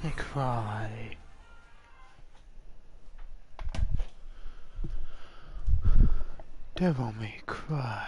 They cry. Devil may cry.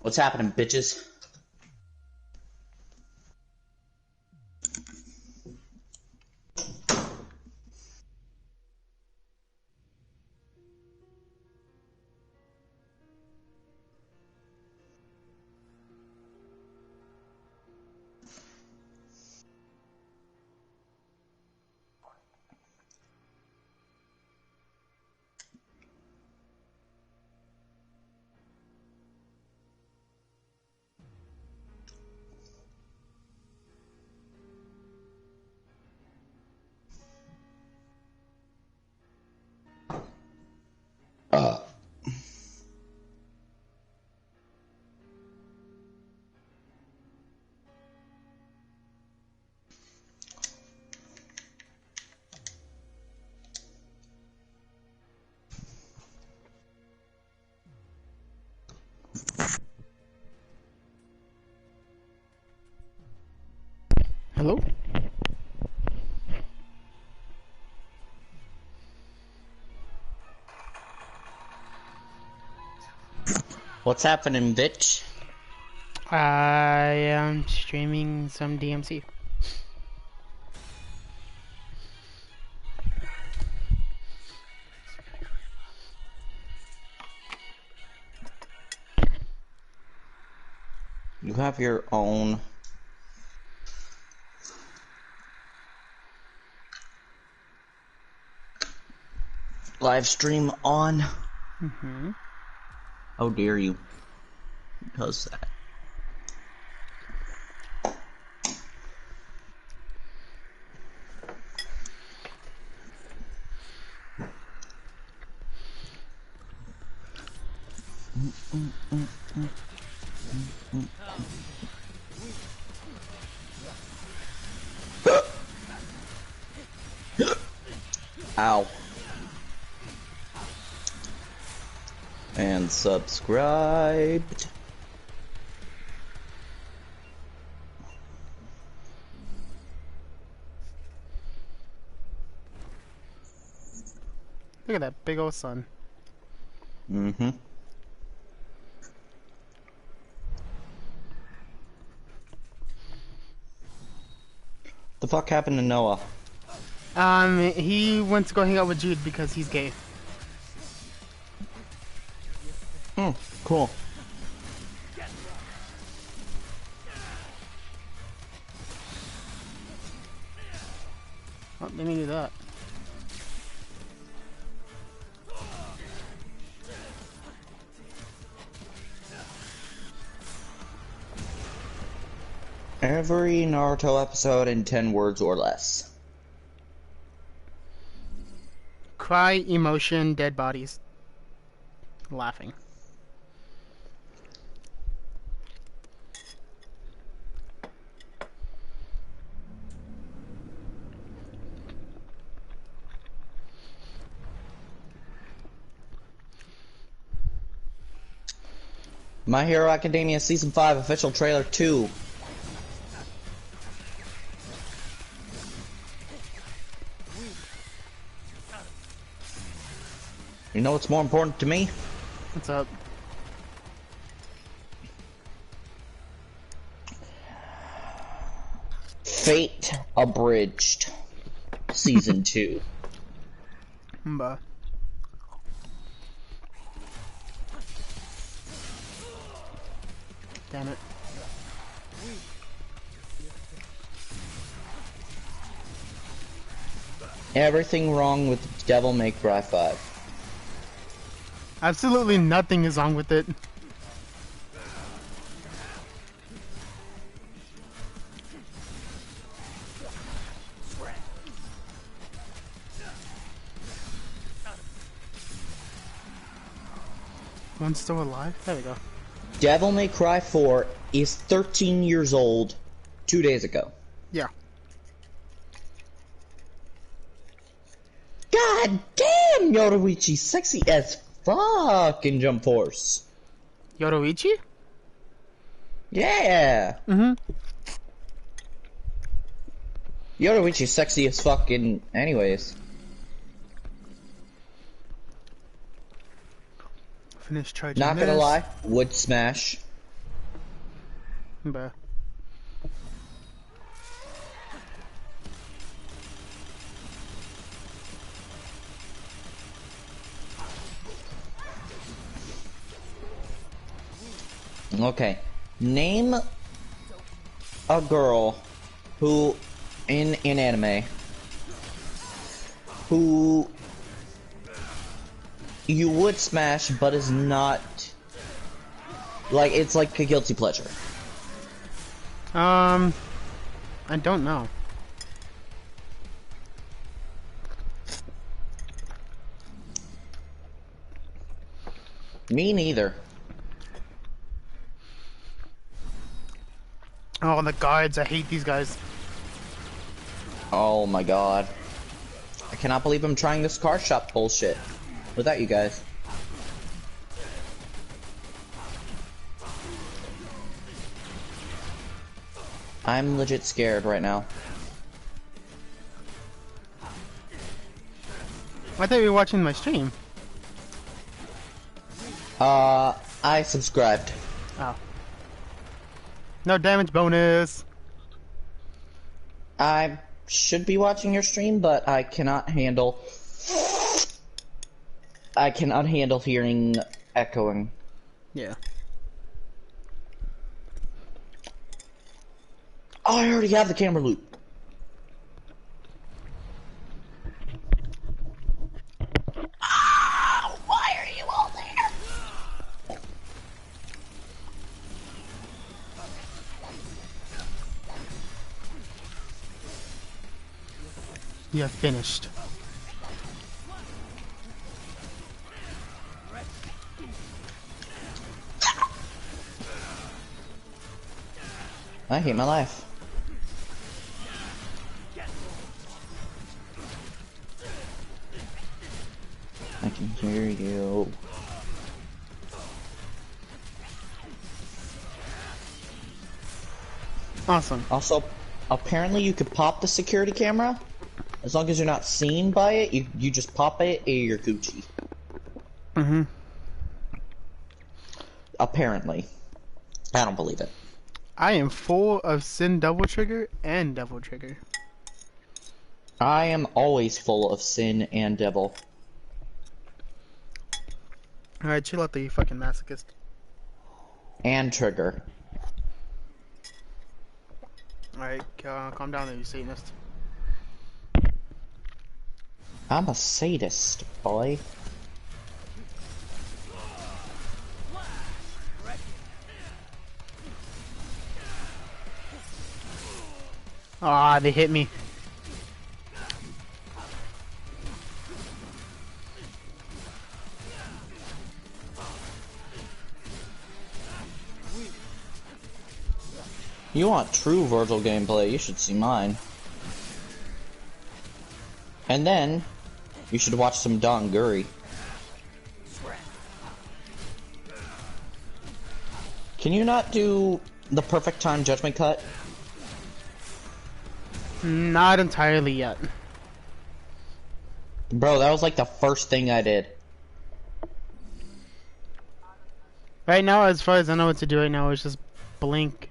What's happening, bitches? Hello? What's happening, bitch? I am streaming some DMC. You have your own live stream on. Mm-hmm. How dare you? Who does that? Ow. And subscribed. Look at that big old sun. Mm-hmm. The fuck happened to Noah? He went to go hang out with Jude because he's gay. Cool. Oh, let me do that. Every Naruto episode in 10 words or less. Cry, emotion, dead bodies. Laughing. My Hero Academia Season 5 official trailer 2. You know what's more important to me? What's up? Fate Abridged Season 2. Mba. Damn it. Everything wrong with Devil May Cry 5. Absolutely nothing is wrong with it. One's still alive? There we go. Devil May Cry 4 is 13 years old 2 days ago. Yeah. God damn, Yoruichi, sexy as fuck in Jump Force. Yoruichi? Yeah. Mm-hmm. Yoruichi's sexy as fuck in anyways. Finish charging. Not gonna lie, would smash Bruh. Okay. Name a girl who, in anime, who you would smash, but is not, like, it's like a guilty pleasure. I don't know. Me neither. Oh, the guards. I hate these guys. Oh my god. I cannot believe I'm trying this car shop bullshit without you guys. I'm legit scared right now. I thought you were watching my stream. I subscribed. Oh. No damage bonus. I should be watching your stream, but I cannot handle hearing echoing. Yeah. Oh, I already have the camera loop. Ah, why are you all there? You have finished. I hate my life. I can hear you. Awesome. Also, apparently you could pop the security camera. As long as you're not seen by it, you just pop it and you're Gucci. Mm-hmm. Apparently. I don't believe it. I am full of Sin Double Trigger and Devil Trigger. I am always full of sin and devil. Alright, chill out, you fucking masochist. And trigger. Alright, calm down there, you Satanist. I'm a sadist, boy. Ah, they hit me. You want true Virgil gameplay, you should see mine. And then, you should watch some Don Guri. Can you not do the perfect time judgment cut? Not entirely yet. Bro, that was like the first thing I did. Right now, as far as I know what to do right now, is just blink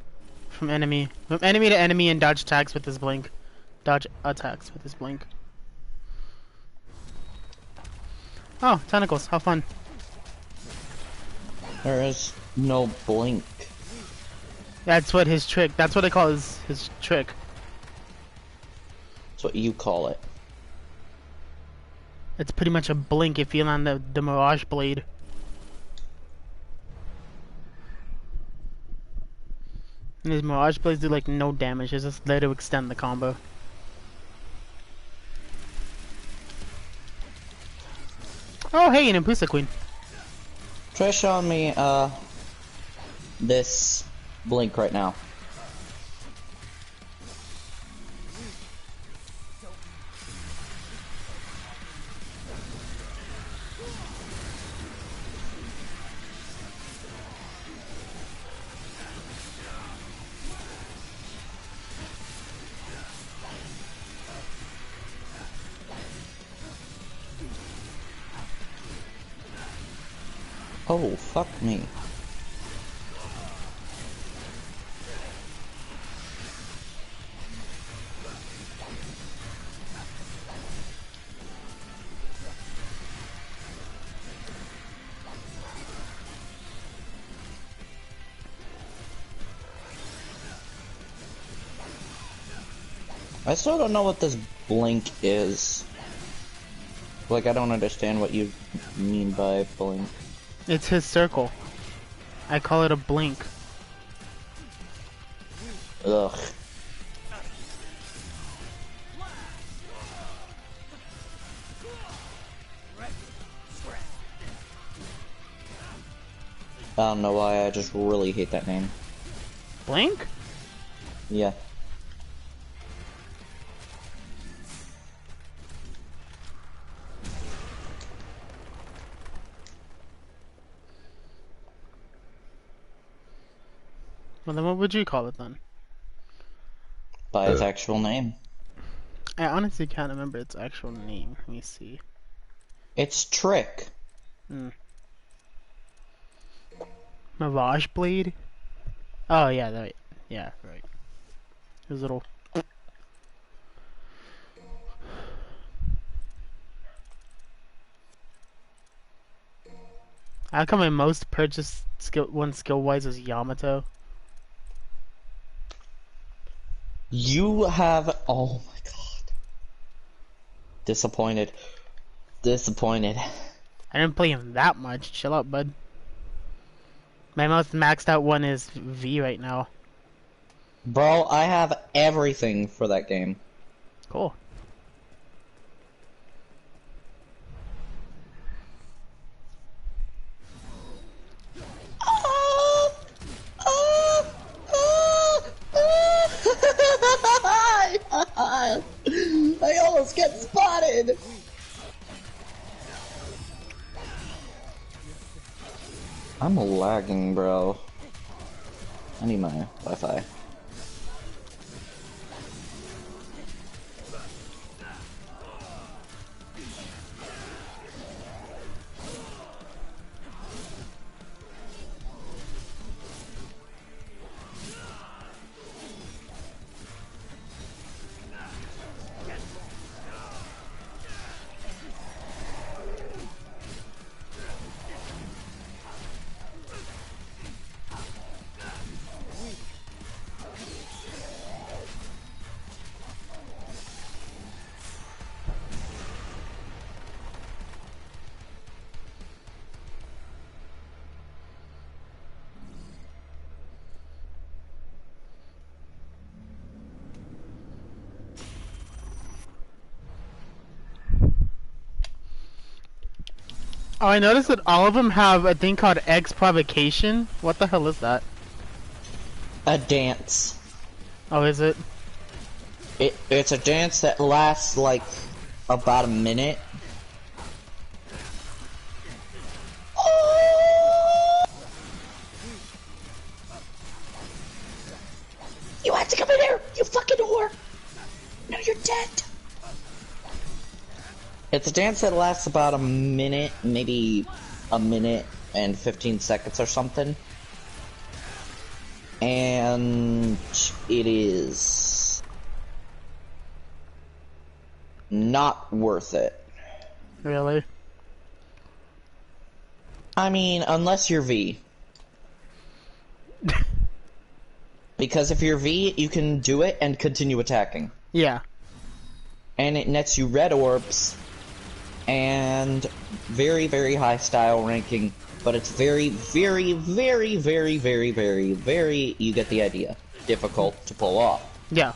from enemy to enemy and dodge attacks with this blink. Dodge attacks with this blink. Oh, tentacles, how fun. There is no blink. That's what his trick, that's what I call his trick. That's what you call it. It's pretty much a blink if you land the Mirage Blade. And his Mirage Blades do like no damage, it's just there to extend the combo. Oh hey, an Impusa Queen. Try showing me, this blink right now. Oh, fuck me. I still don't know what this blink is. Like, I don't understand what you mean by blink. It's his circle. I call it a blink. Ugh. I don't know why, I just really hate that name. Blink? Yeah. Well, then what would you call it then? By its actual name. I honestly can't remember its actual name. Let me see. It's Trick. Mirage Blade? Oh yeah, that, yeah, right. His little. How come my most purchased skill wise is Yamato? You have. Oh my god. Disappointed. Disappointed. I didn't play him that much. Chill out, bud. My most maxed out one is V right now. Bro, I have everything for that game. Cool. I almost get spotted! I'm lagging, bro. I need my Wi-Fi. Oh, I noticed that all of them have a thing called X Provocation. What the hell is that? A dance. Oh, is it? It's a dance that lasts like about a minute. You have to come in here, you fucking whore! No, you're dead. It's a dance that lasts about a minute, maybe a minute and 15 seconds or something. And it is not worth it. Really? I mean, unless you're V. Because if you're V, you can do it and continue attacking. Yeah. And it nets you red orbs and very, very high style ranking. But it's very, very, very, very, very, very, very, you get the idea, difficult to pull off. Yeah.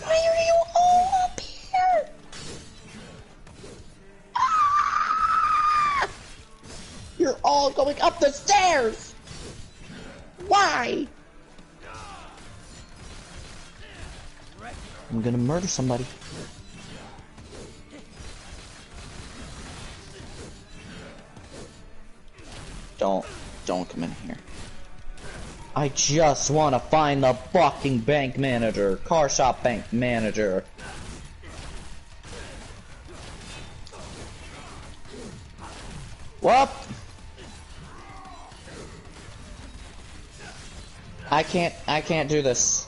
Why are you all up here? Ah! You're all going up the stairs! Why? I'm gonna murder somebody. Don't come in here. I just want to find the fucking bank manager, car shop bank manager. What? I can't do this.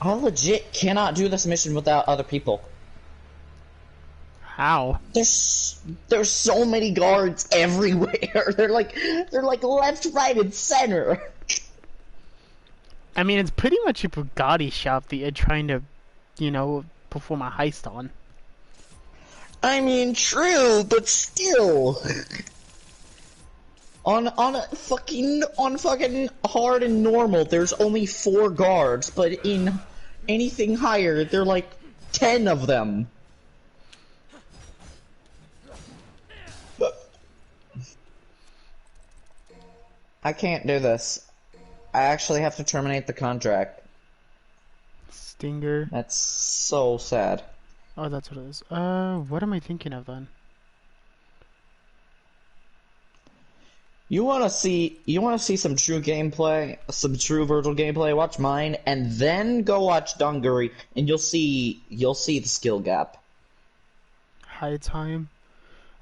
I legit cannot do this mission without other people. How? There's so many guards everywhere. They're like left, right, and center. I mean, it's pretty much a Bugatti shop that you're trying to, you know, perform a heist on. I mean, true, but still. On fucking hard and normal, there's only 4 guards, but in anything higher, there are like 10 of them. I can't do this. I actually have to terminate the contract. Stinger. That's so sad. Oh, that's what it is. What am I thinking of then? You wanna see some true gameplay, some true Virgil gameplay, watch mine, and then go watch Donguri, and you'll see the skill gap. High time.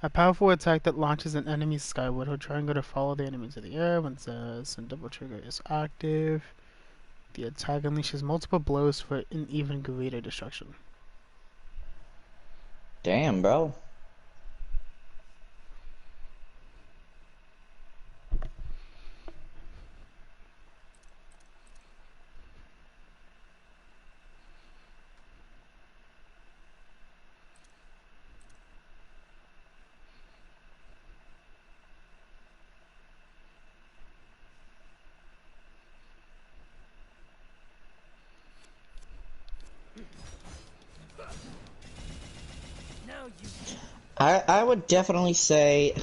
A powerful attack that launches an enemy's skyward or triangle to follow the enemy to the air when says and double trigger is active. The attack unleashes multiple blows for an even greater destruction. Damn, bro. I would definitely say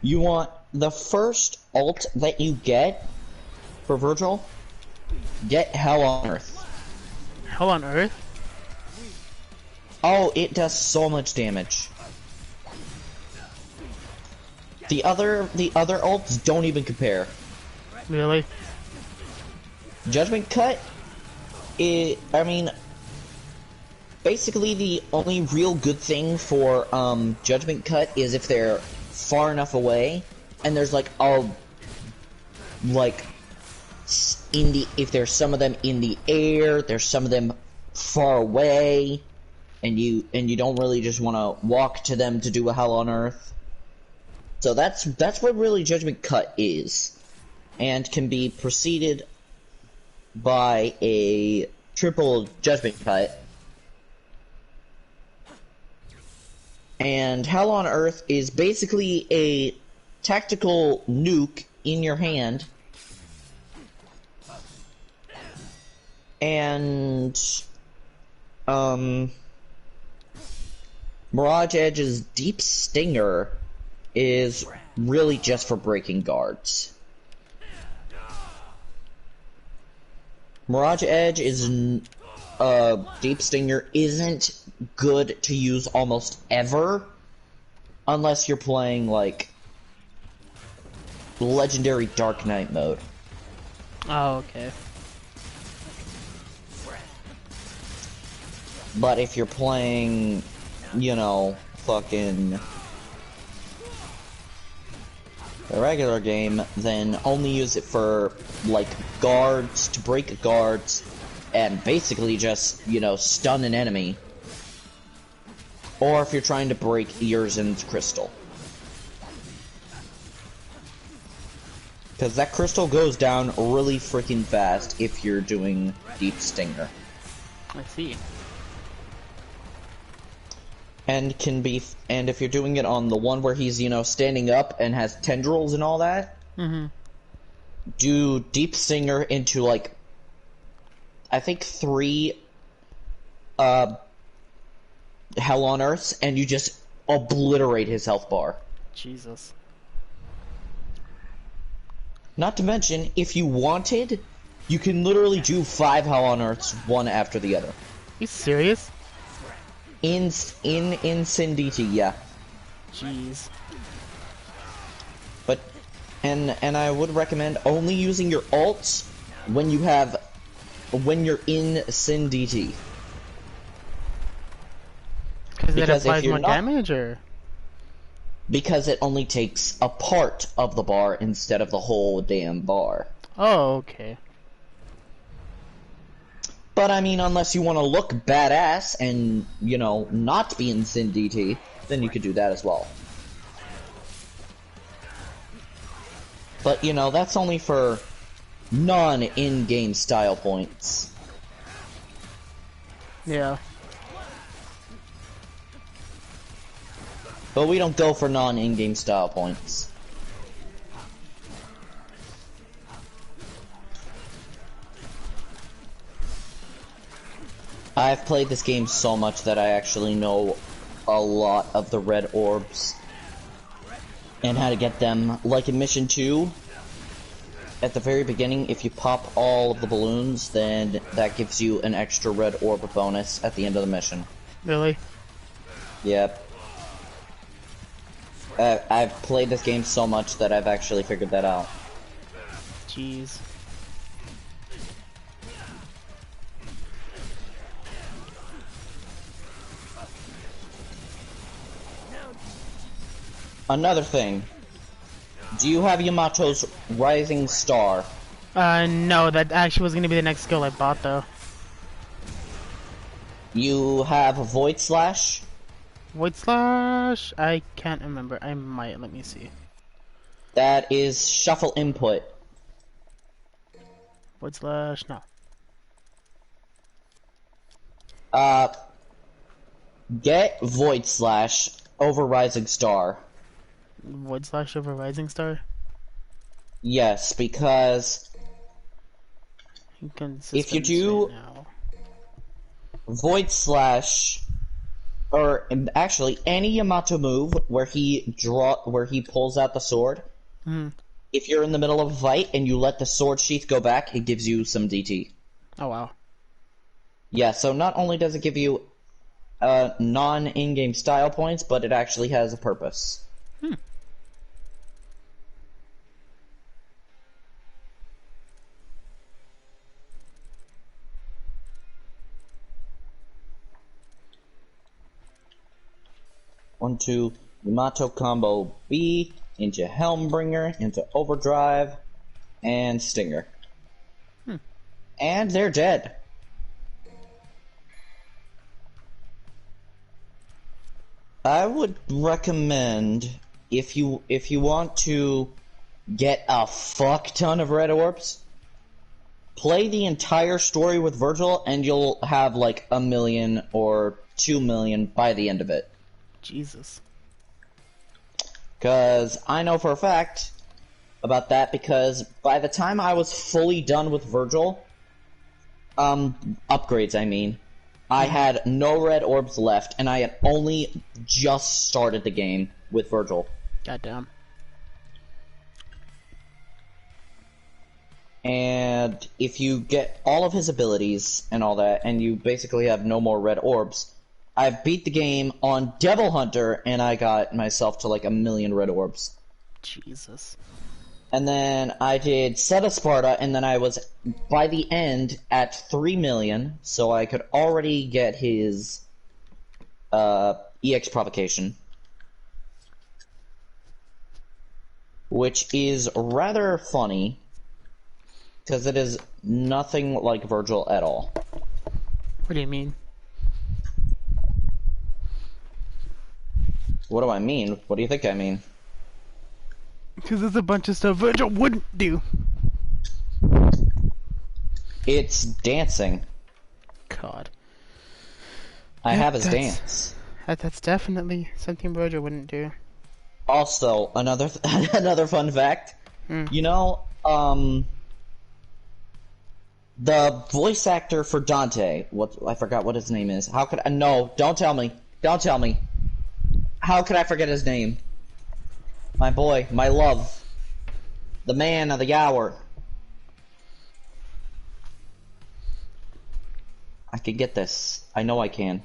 you want the first ult that you get for Virgil, get Hell on Earth. Hell on Earth? Oh, it does so much damage. The other ults don't even compare. Really? Judgment Cut, I mean, basically the only real good thing for Judgment Cut is if they're far enough away, and there's like if there's some of them in the air, there's some of them far away, and you don't really just want to walk to them to do a Hell on Earth. So that's what really Judgment Cut is, and can be preceded by a triple Judgment Cut. And Hell on Earth is basically a tactical nuke in your hand. And Mirage Edge's Deep Stinger is really just for breaking guards. Mirage Edge is Deep Stinger isn't good to use almost ever unless you're playing like Legendary Dark Knight mode. Oh, okay. But if you're playing, you know, fucking a regular game, then only use it for like guards, to break guards, and basically just, you know, stun an enemy. Or if you're trying to break Urzen's crystal. Because that crystal goes down really freaking fast if you're doing Deep Stinger. I see. And and if you're doing it on the one where he's, you know, standing up and has tendrils and all that, do Deep Stinger into like, I think 3 Hell on Earths, and you just obliterate his health bar. Jesus. Not to mention, if you wanted, you can literally do 5 Hell on Earths, one after the other. You serious? In Sin DT, yeah. Jeez. But and I would recommend only using your ults when you're in Sin DT. Because it Because if applies you're more not- damage, or? Because it only takes a part of the bar instead of the whole damn bar. Oh, okay. But I mean, unless you want to look badass and, you know, not be in Sin DT, then you could do that as well. But, you know, that's only for non-in-game style points. Yeah. But we don't go for non-in-game style points. I've played this game so much that I actually know a lot of the red orbs and how to get them. Like in Mission 2, at the very beginning, if you pop all of the balloons, then that gives you an extra red orb bonus at the end of the mission. Really? Yep. I've played this game so much that I've actually figured that out. Jeez. Another thing. Do you have Yamato's Rising Star? No, that actually was gonna be the next skill I bought though. You have Void Slash? Void Slash? I can't remember. I might. Let me see. That is Shuffle Input. Void Slash? No. Get Void Slash over Rising Star. Void Slash over Rising Star? Yes, because if you do right now. Void Slash, or actually any Yamato move where he pulls out the sword, if you're in the middle of a fight and you let the sword sheath go back, it gives you some DT. Oh wow. Yeah, so not only does it give you non-in-game style points, but it actually has a purpose. 1, 2, Yamato combo B into Helmbringer, into Overdrive, and Stinger. And they're dead. I would recommend, if you want to get a fuck ton of red orbs, play the entire story with Virgil and you'll have like 1 million or 2 million by the end of it. Jesus. Because I know for a fact about that, because by the time I was fully done with Virgil, upgrades I mean, I had no red orbs left, and I had only just started the game with Virgil. Goddamn. And if you get all of his abilities and all that, and you basically have no more red orbs, I beat the game on Devil Hunter, and I got myself to like 1 million red orbs. Jesus. And then I did Set of Sparta, and then I was, by the end, at 3 million, so I could already get his EX Provocation. Which is rather funny, because it is nothing like Virgil at all. What do you mean? What do I mean? What do you think I mean? Because there's a bunch of stuff Virgil wouldn't do. It's dancing. God. I have his dance. That's definitely something Virgil wouldn't do. Also, another another fun fact. You know, the voice actor for Dante, I forgot what his name is. How could I? No, don't tell me. Don't tell me. How could I forget his name? My boy, my love. The man of the hour. I can get this. I know I can.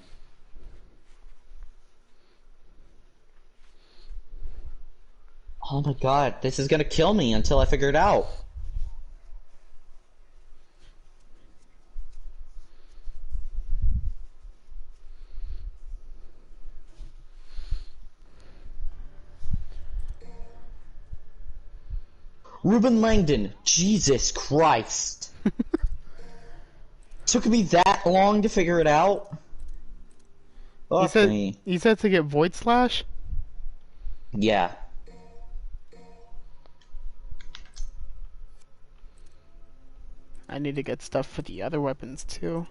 Oh my god, this is gonna kill me until I figure it out. Ruben Langdon, Jesus Christ. Took me that long to figure it out. Fuck me. You said to get Void Slash? Yeah. I need to get stuff for the other weapons too.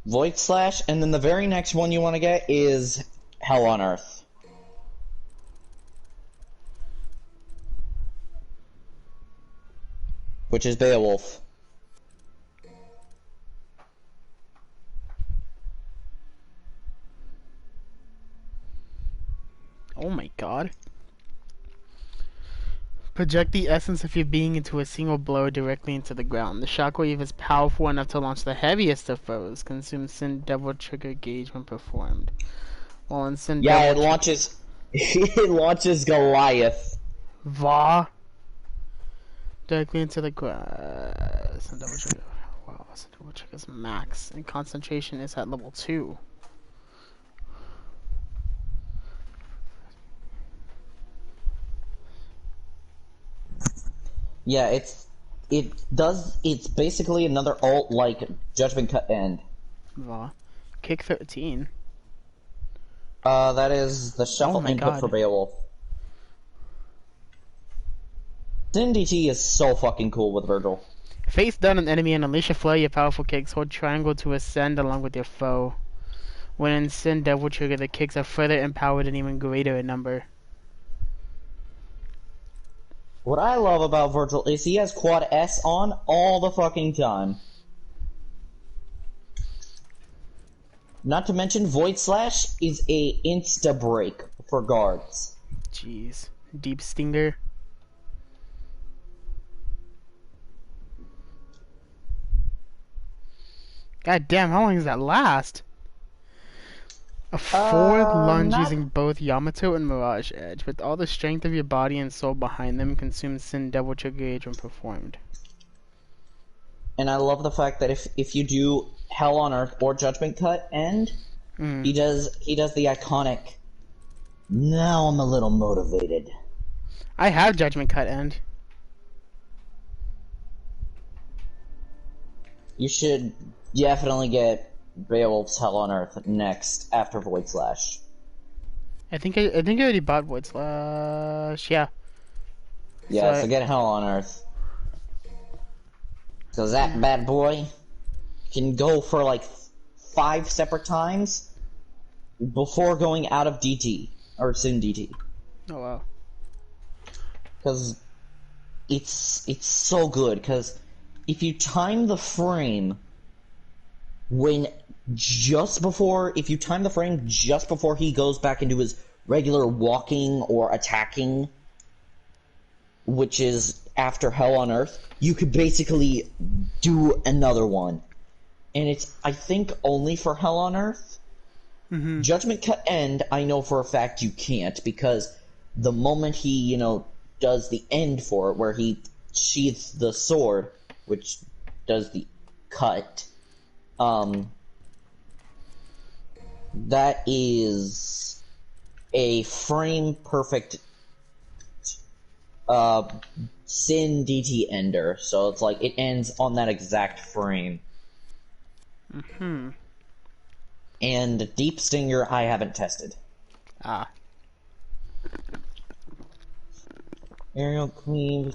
Void Slash, and then the very next one you want to get is Hell on Earth. Which is Beowulf. Oh my god. Project the essence of your being into a single blow directly into the ground. The shockwave is powerful enough to launch the heaviest of foes. Consume Sin Devil Trigger gauge when performed. While in Sin Yeah, Devil it launches. It launches Goliath. Va. Directly into the ground. Sin Devil Trigger. Wow, Sin Devil Trigger's max. And concentration is at level 2. Yeah, it's basically another alt like Judgment Cut End. Va. Kick 13. That is the shuffle my input God. for Beowulf. Sin DT is so fucking cool with Virgil. Face down an enemy and unleash a flow of your powerful kicks. Hold triangle to ascend along with your foe. When in Sin Devil Trigger, the kicks are further empowered and even greater in number. What I love about Virgil is he has quad S on all the fucking time. Not to mention Void Slash is a insta break for guards. Jeez. Deep Stinger. God damn, how long does that last? A forward lunge using both Yamato and Mirage Edge. With all the strength of your body and soul behind them, consume Sin Devil Trigger gauge when performed. And I love the fact that if you do Hell on Earth or Judgment Cut End, he does the iconic. Now I'm a little motivated. I have Judgment Cut End. You should definitely get Beowulf's Hell on Earth next after Void Slash. I think I already bought Void Slash. Yeah. Yeah, so get Hell on Earth. Because that bad boy can go for like 5 separate times before going out of DT, or Sin DT. Oh wow. Because it's so good, because if you time the frame if you time the frame just before he goes back into his regular walking or attacking, which is after Hell on Earth, you could basically do another one. And it's, I think, only for Hell on Earth. Mm-hmm. Judgment Cut End, I know for a fact you can't, because the moment he, does the end for it, where he sheaths the sword, which does the cut, that is a frame perfect Sin DT ender, so it's like it ends on that exact frame. Mm-hmm. And Deep Stinger I haven't tested. Ah. Aerial Queen.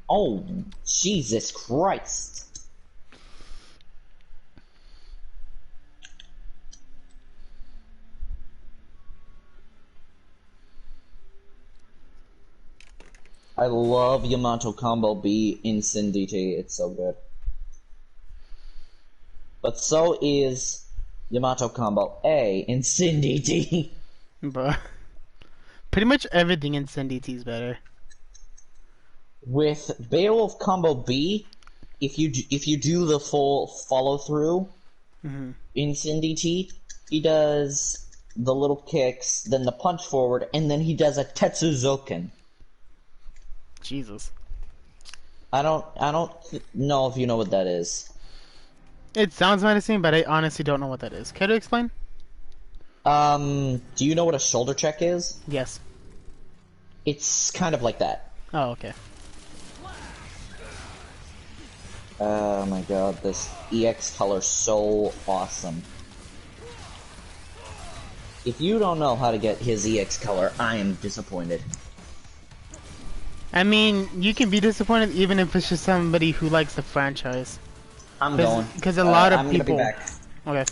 Oh, Jesus Christ. I love Yamato Combo B in Sin DT, it's so good. But so is Yamato Combo A in Sin DT. Bruh. Pretty much everything in Sin DT is better. With Beowulf Combo B, if you do the full follow through in Sin DT, he does the little kicks, then the punch forward, and then he does a Tetsuzoken. Jesus. I don't know if you know what that is. It sounds menacing, but I honestly don't know what that is. Care to explain? Do you know what a shoulder check is? Yes. It's kind of like that. Oh, okay. Oh my god, this EX color's so awesome. If you don't know how to get his EX color, I am disappointed. I mean, you can be disappointed even if it's just somebody who likes the franchise. I'm going. Because a lot of I'm gonna be people. back. Okay.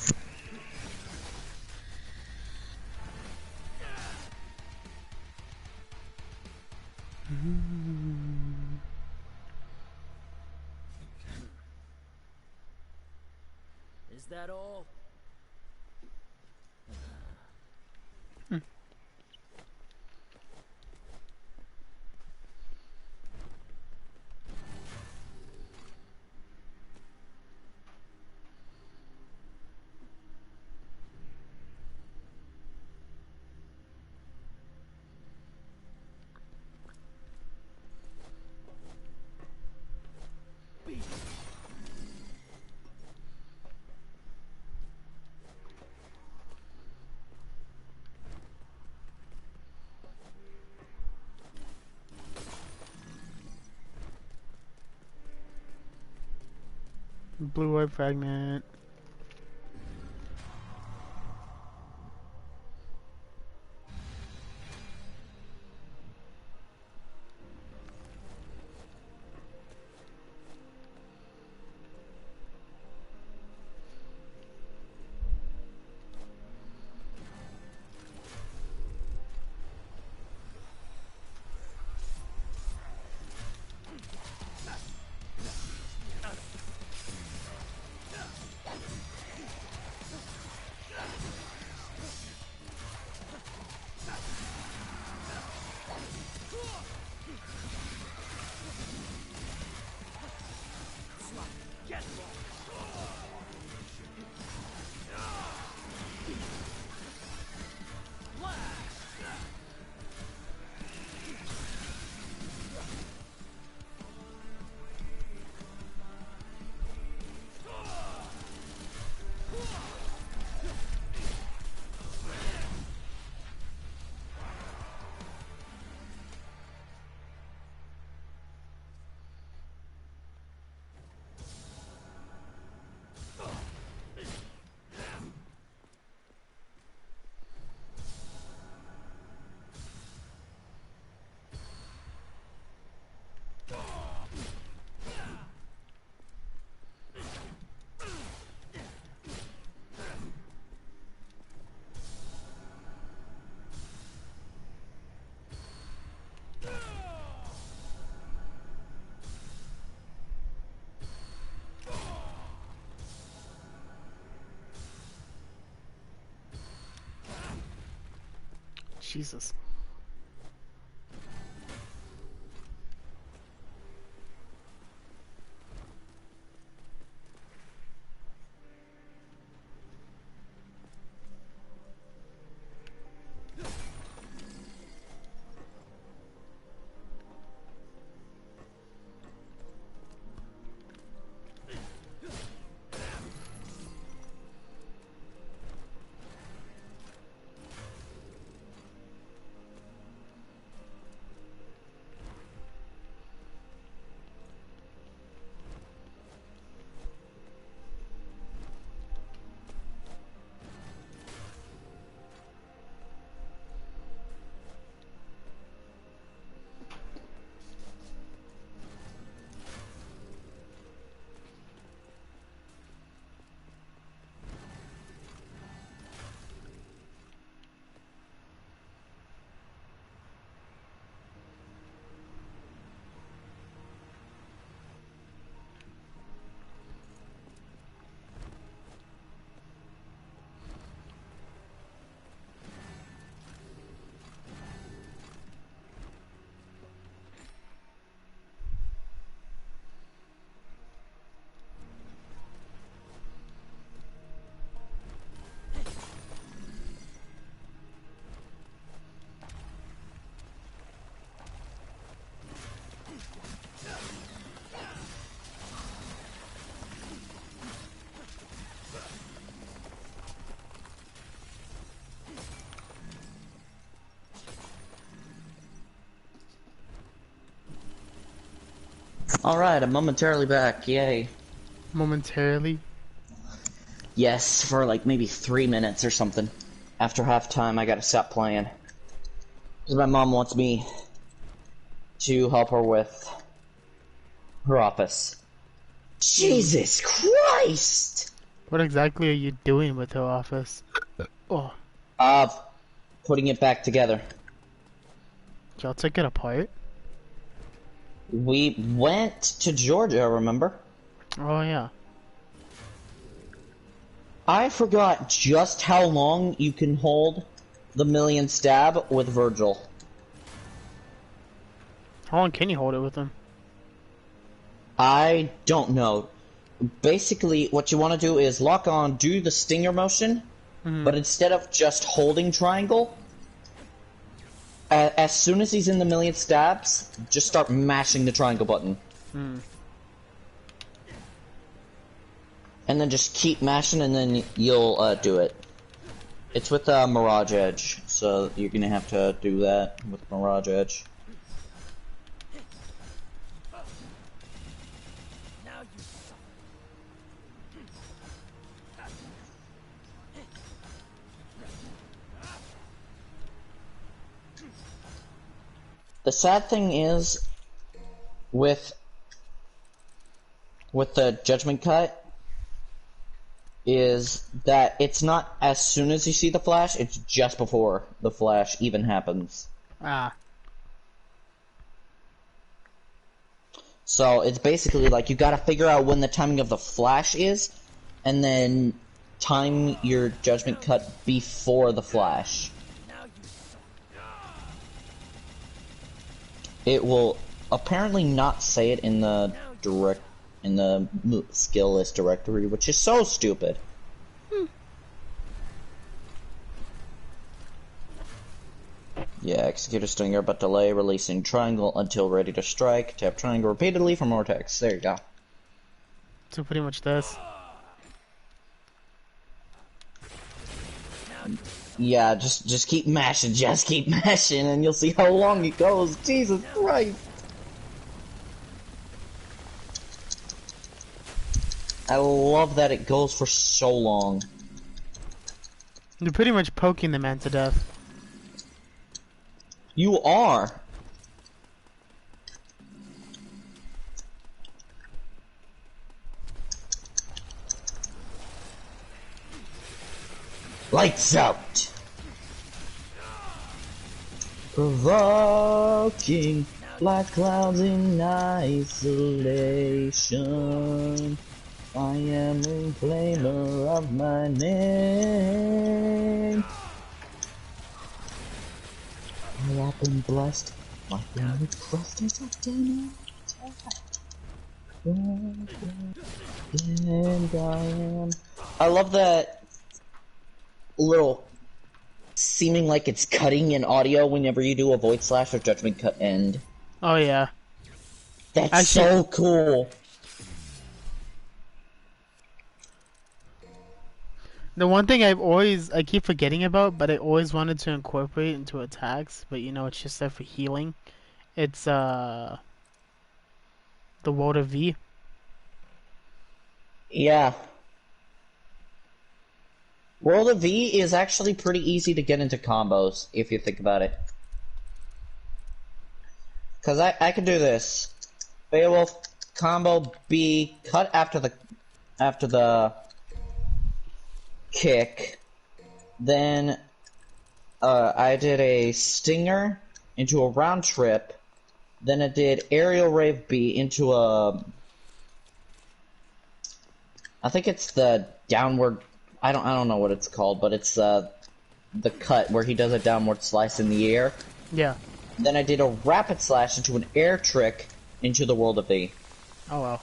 Is that all? Blue White Fragment. Jesus. Alright, I'm momentarily back, yay. Momentarily. Yes, for like maybe 3 minutes or something. After halftime, I gotta stop playing. Because my mom wants me to help her with her office. Jesus Christ! What exactly are you doing with her office? Oh, Putting it back together. y'all took it apart? We went to Georgia, remember? Oh yeah. I forgot just how long you can hold the million stab with Virgil. How long can you hold it with him? I don't know. Basically, what you want to do is lock on, do the stinger motion, but instead of just holding triangle, as soon as he's in the million stabs, just start mashing the triangle button. And then just keep mashing, and then you'll do it. It's with Mirage Edge, so you're gonna have to do that with Mirage Edge. The sad thing is, with the Judgment Cut, is that it's not as soon as you see the flash, it's just before the flash even happens. Ah. So it's basically like you gotta figure out when the timing of the flash is, and then time your Judgment Cut before the flash. It will apparently not say it in the skill list directory, which is so stupid. Yeah, execute a stinger, but delay releasing triangle until ready to strike. Tap triangle repeatedly for more text. There you go. So pretty much this. Yeah, just keep mashing, and you'll see how long it goes. Jesus Christ! I love that it goes for so long. You're pretty much poking the man to death. You are. Lights out. Provoking black clouds in isolation. I am a reclaimer of my name. I have been blessed. My family trust is a dinner. And I am. I love that little seeming like it's cutting in audio whenever you do a void slash or judgment cut end. Oh yeah. That's Actually, so cool. the one thing I keep forgetting about, but I always wanted to incorporate into attacks, but you know, it's just there for healing. It's the World of V. Yeah. World of V is actually pretty easy to get into combos, if you think about it. Cause I could do this. Beowulf combo B, cut after the kick. Then I did a stinger into a round trip. Then I did aerial rave B into a, I think it's the downward, I don't know what it's called, but it's the cut where he does a downward slice in the air. Yeah. Then I did a rapid slash into an air trick into the World of V. Oh wow.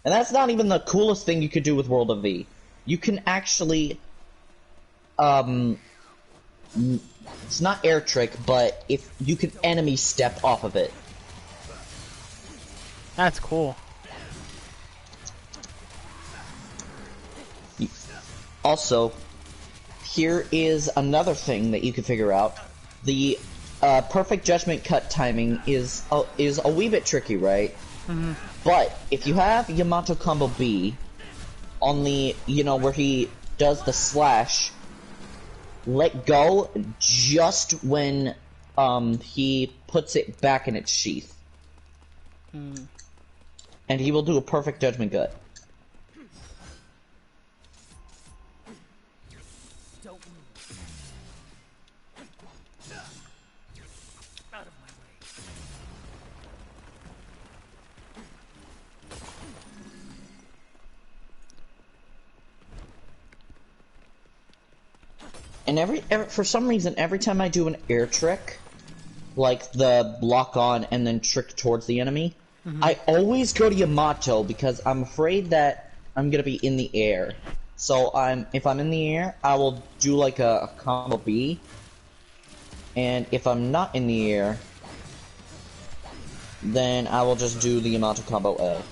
And that's not even the coolest thing you could do with World of V. You can actually, it's not air trick, but if you can enemy step off of it. That's cool. Also, here is another thing that you can figure out. The perfect judgment cut timing is a wee bit tricky, right? Mm-hmm. But if you have Yamato combo B on the, where he does the slash, let go just when he puts it back in its sheath. Mm. And he will do a perfect judgment cut. And for some reason, every time I do an air trick, like the block on and then trick towards the enemy, I always go to Yamato because I'm afraid that I'm gonna be in the air. So if I'm in the air, I will do like a combo B, and if I'm not in the air, then I will just do the Yamato combo A.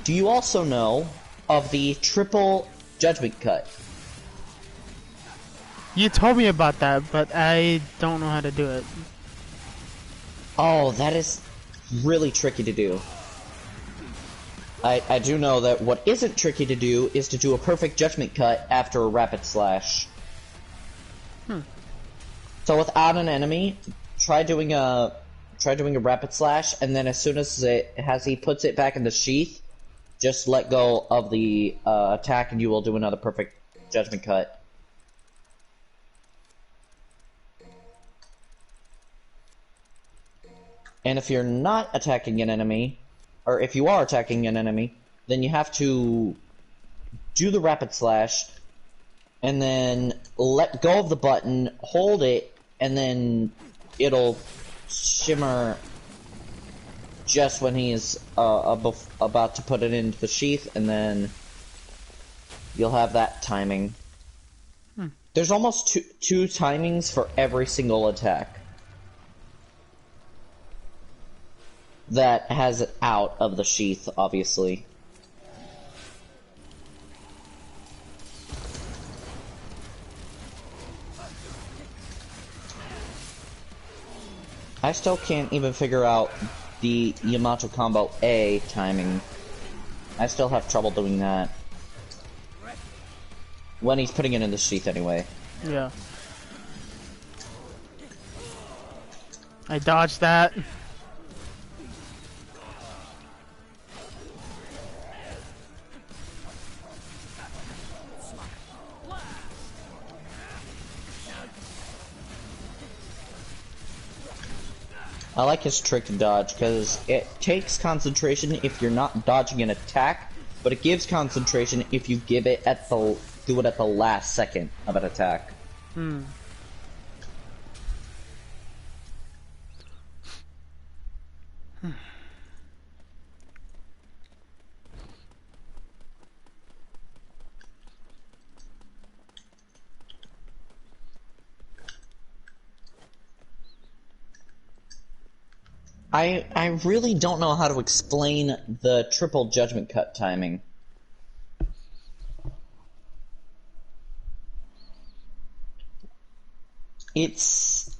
Do you also know of the triple judgment cut? You told me about that, but I don't know how to do it. Oh, that is really tricky to do. I do know that what isn't tricky to do is to do a perfect judgment cut after a rapid slash. So without an enemy, try doing a rapid slash, and then as soon as he puts it back in the sheath, just let go of the attack, and you will do another perfect judgment cut. And if you're not attacking an enemy, or if you are attacking an enemy, then you have to do the rapid slash, and then let go of the button, hold it, and then it'll shimmer just when he's about to put it into the sheath, and then you'll have that timing. There's almost two timings for every single attack that has it out of the sheath, obviously. I still can't even figure out the Yamato combo A timing. I still have trouble doing that. When he's putting it in the sheath anyway. Yeah. I dodged that. I like his trick to dodge, because it takes concentration if you're not dodging an attack, but it gives concentration if you do it at the last second of an attack. I really don't know how to explain the triple judgment cut timing. It's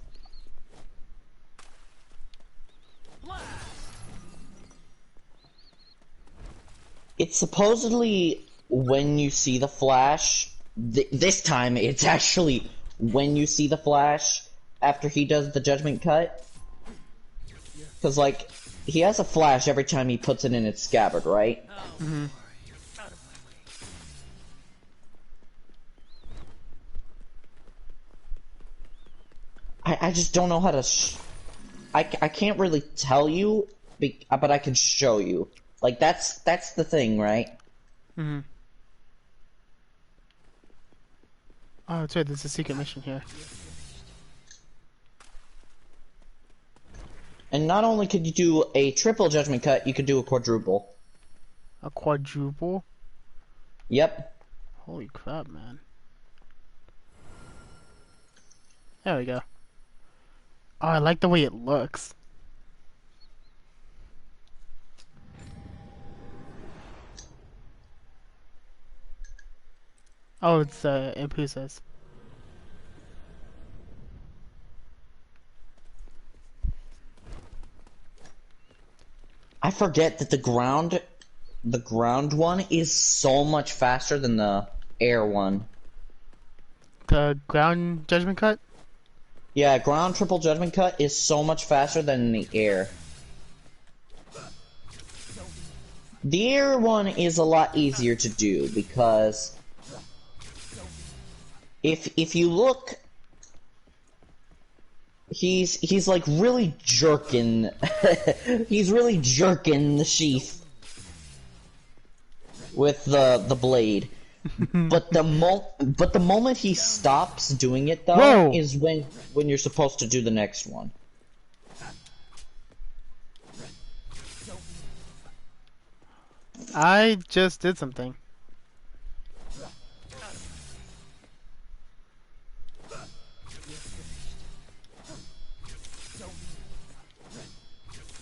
supposedly when you see the flash. This time it's actually when you see the flash after he does the judgment cut. Because, like, he has a flash every time he puts it in its scabbard, right? I just don't know how to I can't really tell you, but I can show you. Like, that's the thing, right? Oh, that's right, there's a secret mission here. And not only could you do a triple judgment cut, you could do a quadruple. A quadruple? Yep. Holy crap, man. There we go. Oh, I like the way it looks. Oh, it's Impulses. I forget that the ground one is so much faster than the air one. The ground judgment cut? Yeah, ground triple judgment cut is so much faster than the air. The air one is a lot easier to do because if you look, he's like really jerking. He's really jerking the sheath with the blade. But the moment he stops doing it though Whoa! is when you're supposed to do the next one. I just did something.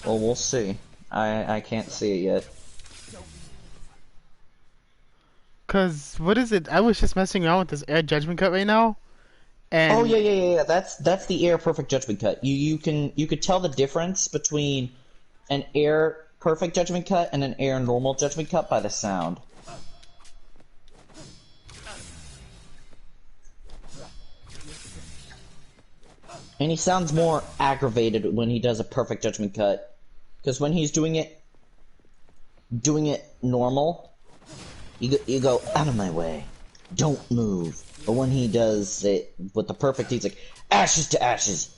Well, we'll see. I can't see it yet. Cause what is it? I was just messing around with this air judgment cut right now, and Oh yeah. That's the air perfect judgment cut. You could tell the difference between an air perfect judgment cut and an air normal judgment cut by the sound. And he sounds more aggravated when he does a perfect judgment cut, because when he's doing it normal, you go out of my way, don't move. But when he does it with the perfect, he's like ashes to ashes.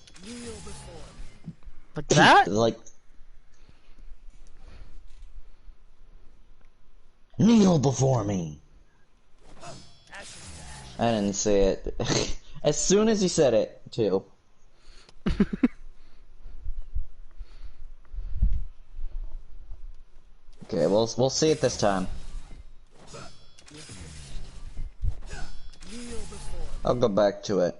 like that. Like, kneel before me. I didn't say it. As soon as he said it, too. Okay, we'll see it this time. I'll go back to it.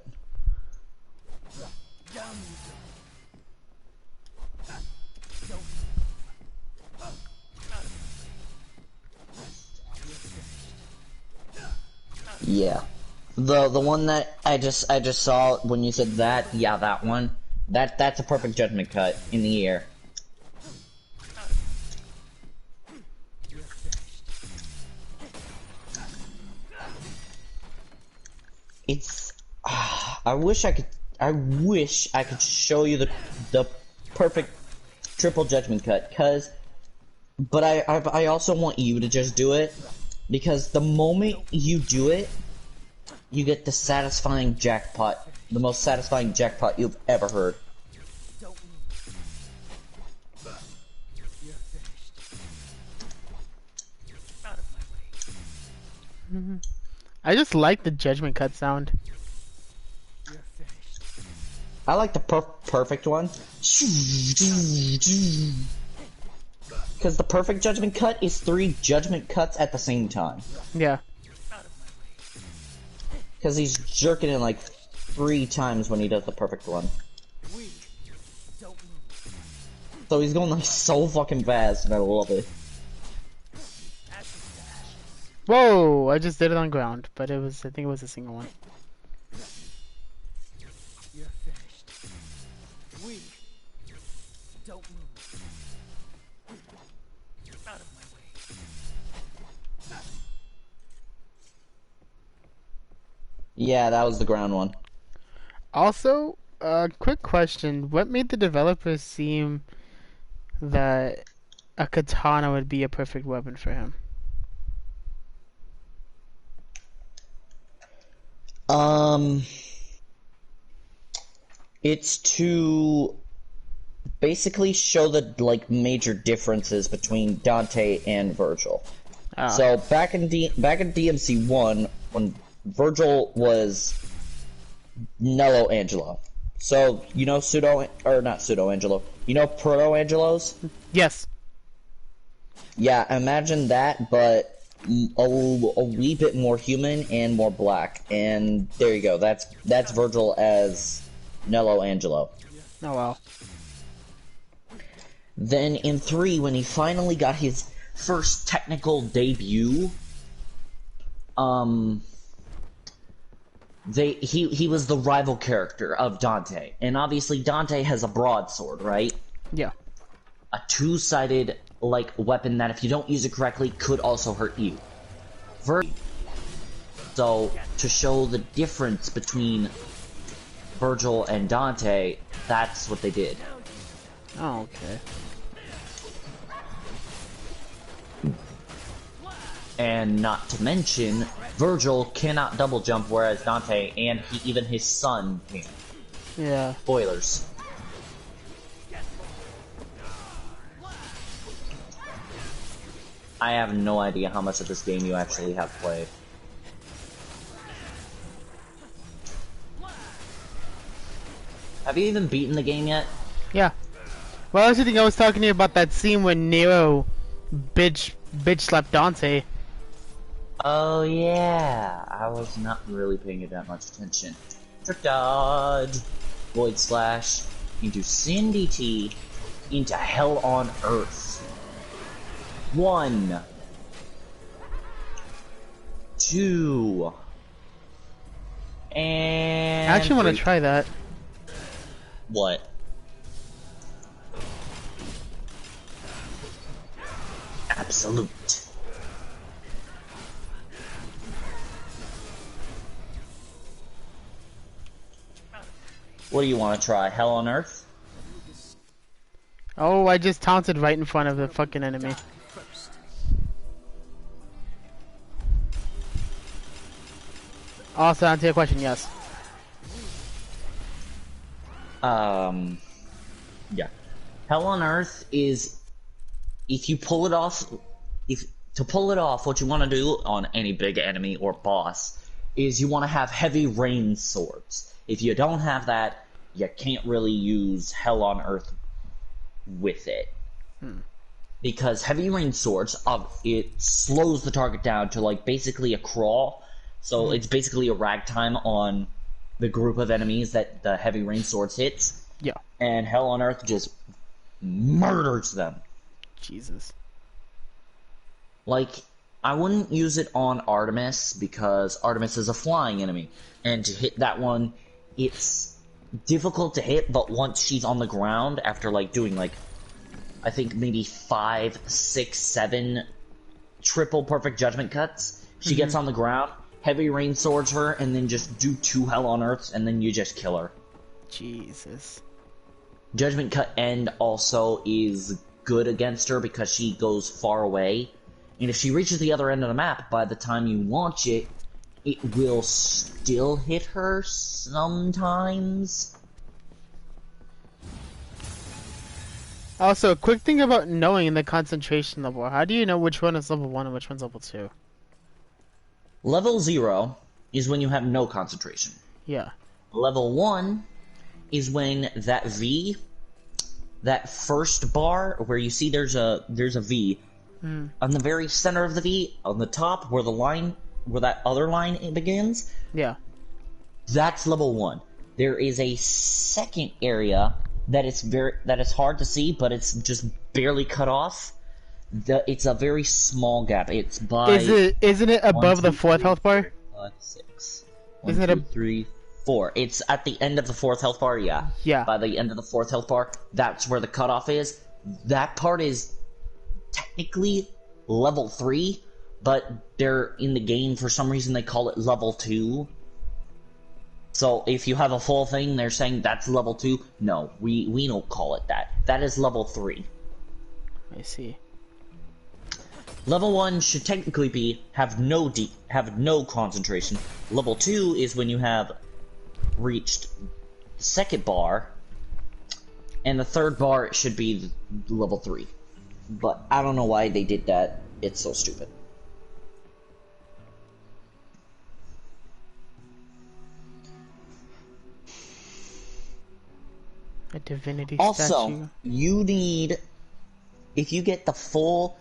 Yeah. The one that I just saw when you said that, yeah, that one. That's a perfect judgment cut in the air. It's I wish I could show you the perfect triple judgment cut, but I also want you to just do it, because the moment you do it, you get the satisfying jackpot, the most satisfying jackpot you've ever heard. I just like the judgment cut sound. I like the perfect one. Because the perfect judgment cut is 3 judgment cuts at the same time. Yeah. Because he's jerking it like 3 times when he does the perfect one. So he's going like so fucking fast, and I love it. Whoa! I just did it on ground, but I think it was a single one. You're finished. We don't move. Out of my way. Yeah, that was the ground one. Also, quick question: what made the developers seem that a katana would be a perfect weapon for him? It's to basically show the like major differences between Dante and Virgil. Oh. So back in DMC 1, when Virgil was Nello Angelo. So you know not Pseudo Angelo. You know Proto Angelos? Yes. Yeah, imagine that, but a wee bit more human and more black. And there you go. That's Virgil as Nello Angelo. Oh wow. Then in 3, when he finally got his first technical debut, he was the rival character of Dante, and obviously Dante has a broadsword, right? Yeah. A two-sided like weapon that if you don't use it correctly could also hurt you. So to show the difference between Virgil and Dante, that's what they did. Oh, okay. And not to mention, Virgil cannot double jump, whereas Dante and even his son can. Yeah. Spoilers. I have no idea how much of this game you actually have played. Have you even beaten the game yet? Yeah. Well, I was thinking I was talking to you about that scene when Nero bitch slapped Dante. Oh yeah, I was not really paying it that much attention. Trick dodge, void slash, into Sin DT, into Hell on Earth. 1, 2, and I actually want to 3. try that. What? Absolute. What do you want to try? Hell on Earth? Oh, I just taunted right in front of the fucking enemy. First. Also, to answer your question, yes. Yeah. Hell on Earth is, if you pull it off, to pull it off, what you want to do on any big enemy or boss is you want to have heavy rain swords. If you don't have that, you can't really use Hell on Earth with it. Because heavy rain swords, it slows the target down to like basically a crawl. So it's basically a ragtime on the group of enemies that the heavy rain swords hits. Yeah. And Hell on Earth just murders them. Jesus. Like, I wouldn't use it on Artemis because Artemis is a flying enemy. And to hit that one, it's difficult to hit, but once she's on the ground, after like doing like, I think maybe 5, 6, 7 triple perfect judgment cuts, she gets on the ground, heavy rain swords her, and then just do 2 Hell on Earths, and then you just kill her. Jesus. Judgment Cut End also is good against her because she goes far away. And if she reaches the other end of the map, by the time you launch it, it will still hit her sometimes. Also, a quick thing about knowing the concentration level. How do you know which one is level 1 and which one's level 2? Level 0 is when you have no concentration. Yeah. Level 1 is when that V, that first bar where you see there's a V, on the very center of the V, on the top where that other line begins, Yeah. that's level 1. There is a second area that is hard to see, but it's just barely cut off. It's a very small gap. It's by Isn't it above 1, the 2, 4th 3, health bar? 4, 5, 6. 1, Isn't it 2, 3, 4. It's at the end of the 4th health bar, yeah. Yeah. By the end of the 4th health bar, that's where the cutoff is. That part is technically level 3, but they're in the game, for some reason they call it level 2. So if you have a full thing, they're saying that's level 2. No, we don't call it that. That is level 3. I see. Level 1 should technically have no concentration. Level 2 is when you have reached the second bar, and the third bar should be level 3. But I don't know why they did that. It's so stupid. A divinity Also, statue. you need, if you get the full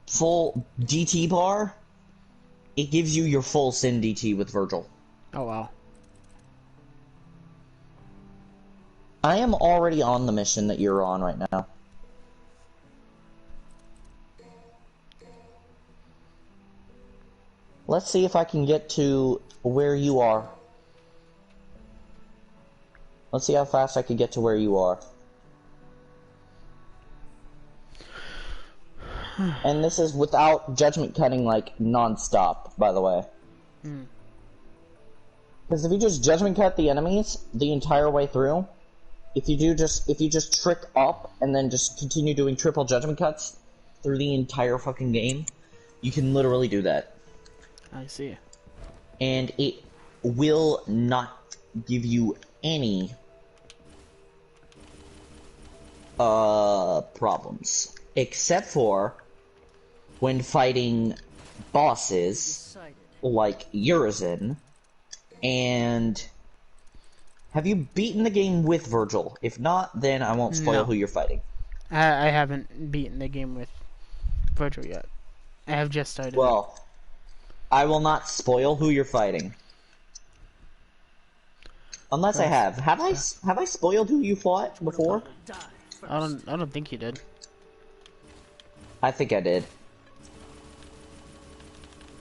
DT bar, it gives you your full Sin DT with Virgil. Oh wow. I am already on the mission that you're on right now. Let's see if I can get to where you are. Let's see how fast I can get to where you are. And this is without judgment cutting, like, non-stop, by the way. Hmm. Because if you just judgment cut the enemies the entire way through, if you just trick up and then just continue doing triple judgment cuts through the entire fucking game, you can literally do that. I see. And it will not give you any problems. Except for when fighting bosses Decided. like Urizen. And have you beaten the game with Virgil? If not, then I won't spoil No. who you're fighting. I haven't beaten the game with Virgil yet. I have just started. Well, I will not spoil who you're fighting. Unless I have. Have I spoiled who you fought before? Die. I don't think you did. I think I did.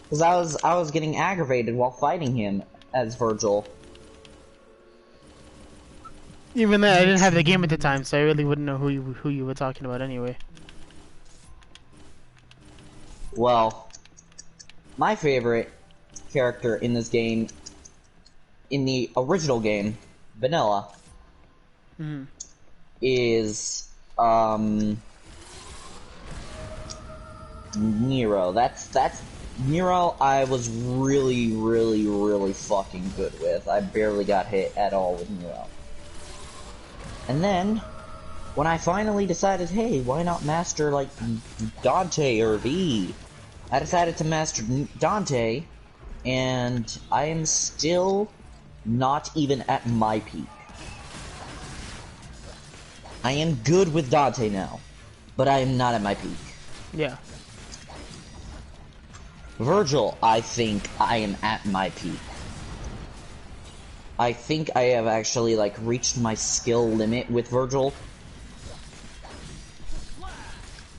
Because I was getting aggravated while fighting him as Virgil. Even though I didn't have the game at the time, so I really wouldn't know who you were talking about anyway. Well, my favorite character in this game, in the original game, Vanilla, Hmm. is Nero. That's Nero. I was really fucking good with. I barely got hit at all with Nero. And then when I finally decided, hey, why not master like Dante or V? I decided to master Dante, and I am still not even at my peak. I am good with Dante now, but I am not at my peak. Yeah. Virgil, I think I am at my peak. I think I have actually, like, reached my skill limit with Virgil.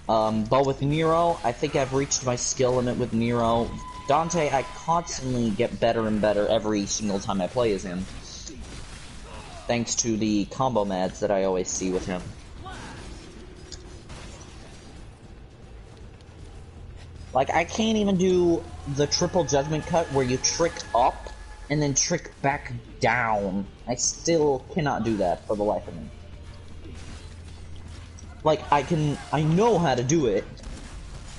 But with Nero, I think I've reached my skill limit with Nero. Dante, I constantly get better and better every single time I play as him. Thanks to the combo mads that I always see with him. Like, I can't even do the triple judgment cut where you trick up and then trick back down. I still cannot do that for the life of me. Like, I know how to do it,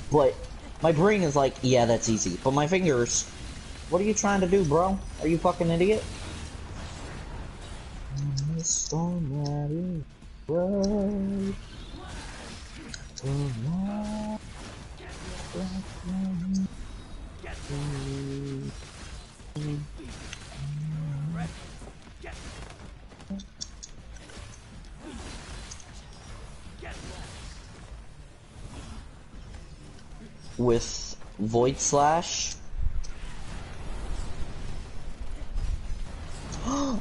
but my brain is like, yeah, that's easy. But my fingers, what are you trying to do, bro? Are you fucking idiot? With Void Slash.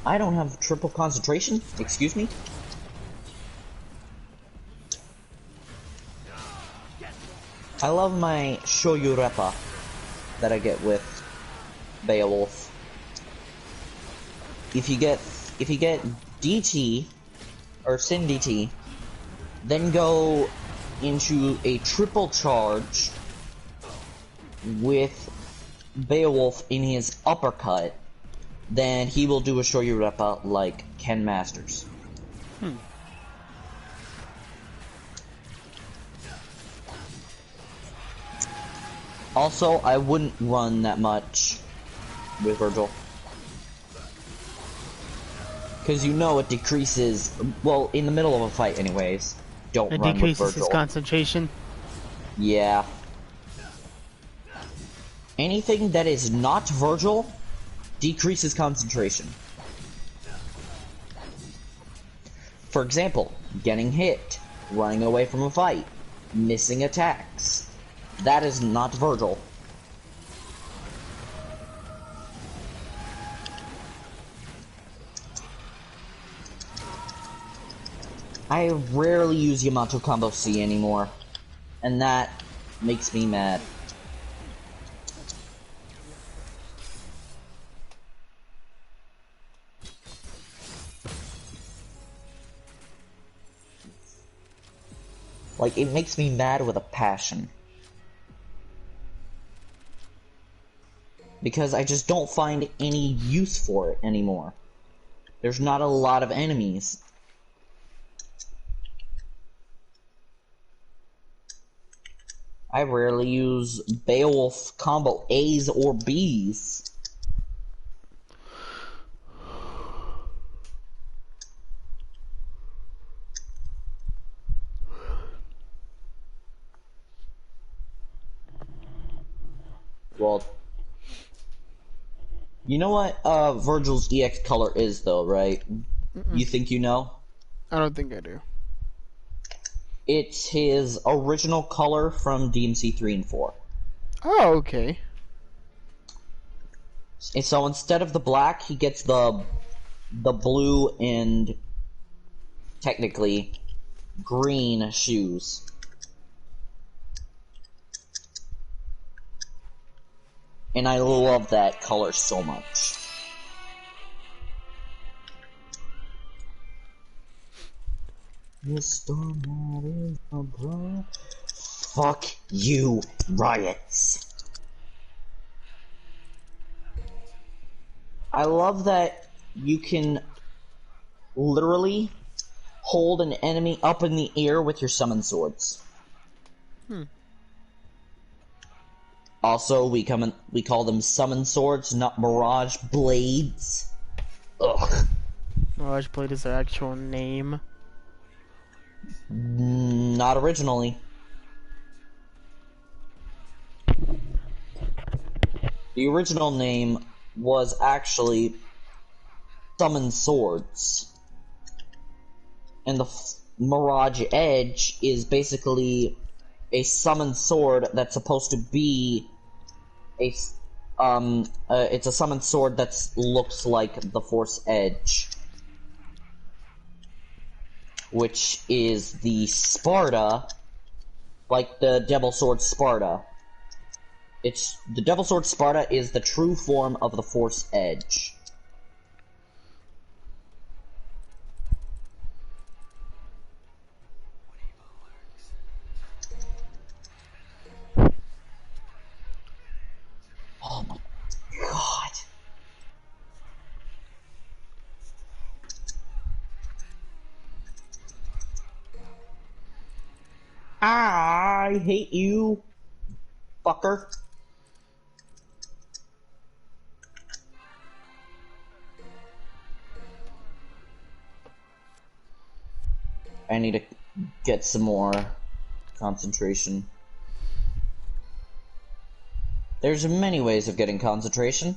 I don't have triple concentration? Excuse me? I love my Shoyurepa that I get with Beowulf. If you get DT or Sin DT, then go into a triple charge with Beowulf in his uppercut, then he will do a Shoyurepa like Ken Masters. Also, I wouldn't run that much with Virgil. Because you know it decreases, well, in the middle of a fight anyways. Don't It run with decreases Virgil. his concentration. Yeah. Anything that is not Virgil decreases concentration. For example, getting hit, running away from a fight, missing attacks. That is not Virgil. I rarely use Yamato Combo C anymore, and that makes me mad. Like, it makes me mad with a passion. Because I just don't find any use for it anymore. There's not a lot of enemies. I rarely use Beowulf combo A's or B's. Well, you know what Virgil's EX color is though, right? You think you know? I don't think I do. It's his original color from DMC 3 and 4. Oh, okay. And so instead of the black, he gets the blue and technically green shoes. And I love that color so much. Mr. Mario Bros. Fuck you, riots. I love that you can literally hold an enemy up in the air with your summon swords. Also, we call them summon swords, not mirage blades. Ugh. Mirage Blade is their actual name. Not originally. The original name was actually Summon Swords. And the Mirage Edge is basically a summon sword that's supposed to be it's a summon sword that looks like the Force Edge, which is the Sparta, like the Devil Sword Sparta. It's the Devil Sword Sparta is the true form of the Force Edge. Oh my god. I hate you, fucker. I need to get some more concentration. There's many ways of getting concentration.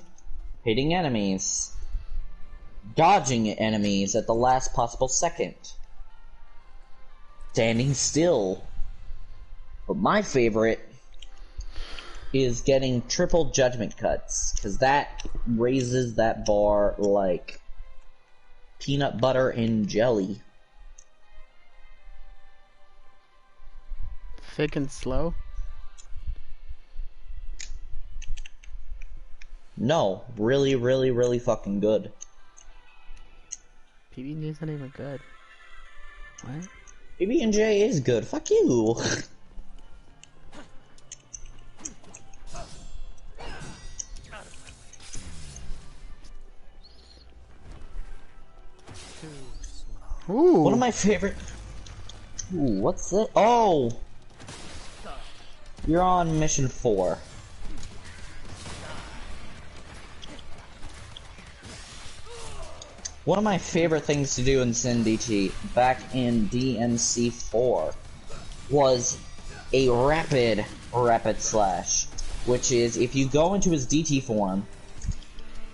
Hitting enemies. Dodging enemies at the last possible second. Standing still. But my favorite is getting triple judgment cuts, because that raises that bar like peanut butter and jelly. Thick and slow? No, really, really, really fucking good. PB&J's not even good. What? PB&J is good. Fuck you. Ooh. One of my favorite. Ooh, what's that? Oh! You're on mission 4. One of my favorite things to do in SimDT back in DMC 4 was a rapid slash, which is if you go into his DT form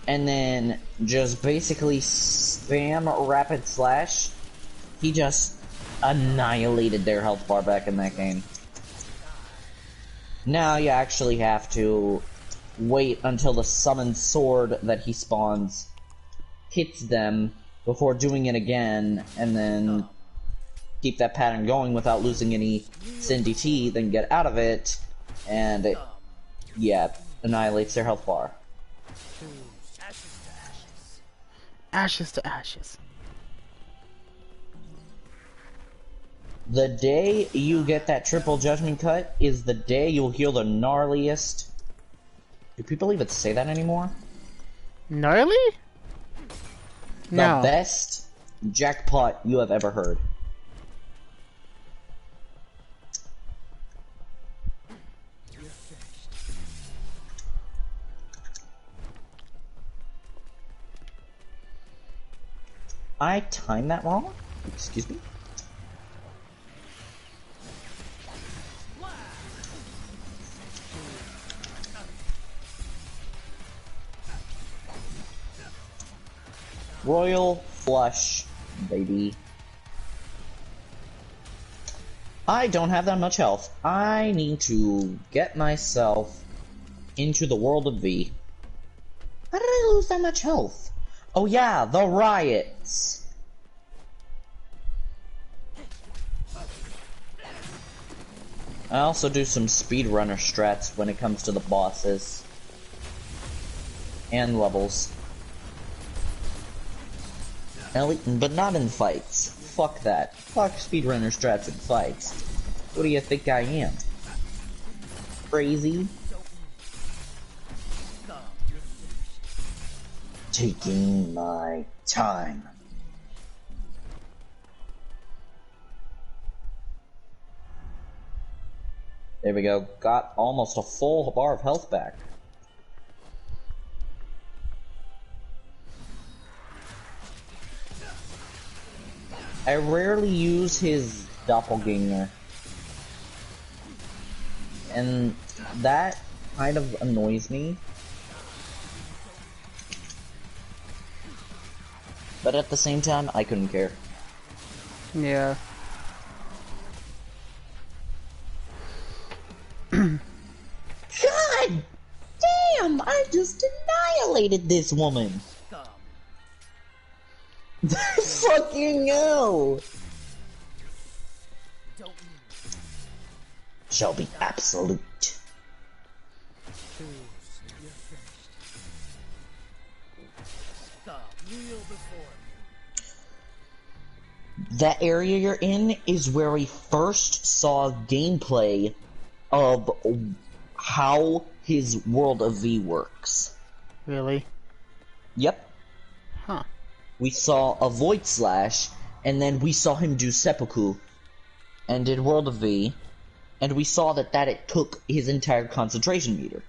and then just basically spam rapid slash, he just annihilated their health bar back in that game. Now you actually have to wait until the summoned sword that he spawns hits them before doing it again, and then keep that pattern going without losing any SimDT, then get out of it, and it, yeah, annihilates their health bar. Ashes to ashes. The day you get that triple judgment cut is the day you'll heal the gnarliest. Do people even say that anymore? Gnarly? The No. best jackpot you have ever heard. You're finished. I timed that wrong? Excuse me? Royal Flush, baby. I don't have that much health. I need to get myself into the world of V. How did I lose that much health? Oh yeah, the riots. I also do some speedrunner strats when it comes to the bosses. And levels. But not in fights. Fuck that. Fuck speedrunner strats in fights. What do you think I am? Crazy? Stop. You're finished. Taking my time. There we go. Got almost a full bar of health back. I rarely use his doppelganger. And that kind of annoys me. But at the same time, I couldn't care. Yeah. God damn! I just annihilated this woman! Stop. Fucking hell! Don't move. Shall be absolute. You're finished. Stop. Kneel before me. That area you're in is where we first saw gameplay of how his World of V works. Really? Yep. Huh. We saw a Void Slash, and then we saw him do Seppuku, and did World of V, and we saw that it took his entire concentration meter.